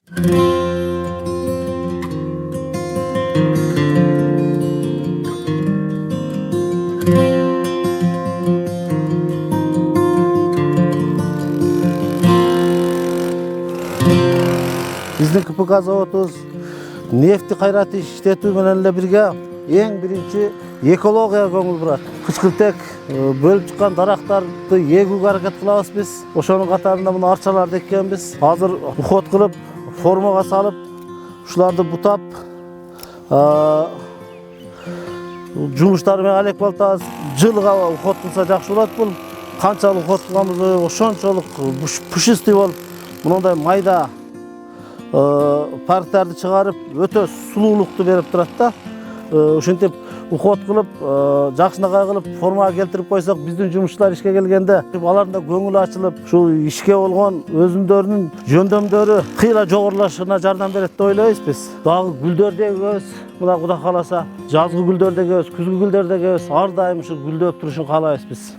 Bizdin KPK zavodubuz nefti kayrаты işletүү менен эле бирге эң биринчи экологияга көңүл бурат. Кычкылтек бөлүп чыккан дарактарды эгүүгө аракет кылабыз биз. Ошонун катарында мына арчаларды эккенбиз. Азыр уход кылып, формага салып, ушуларды бутап, жумуштар менен алек балтабыз. Жылга уход кылса жакшы болот бул. Канчалык уход кылганбыз, ошончолук пушистый болуп, мындай майда парктарды чыгарып, өтө сулуулукту берип турат да. Ошентип уход кылып, жакшынакай кылып, формага келтирип койсок, биздин жумушчулар ишке келгенде алардын да көңүлү ачылып, ушул ишке болгон өзүндөрүнүн жөндөмдөрү кыйла жогорулашына жардам берет деп ойлойбуз биз. Дагы гүлдөрдү эгебиз, мына Кудай кааласа, жазгы гүлдөрдү эгебиз, күзгү гүлдөрдү эгебиз, ар дайым ушу гүлдөп турушун каалайбыз биз.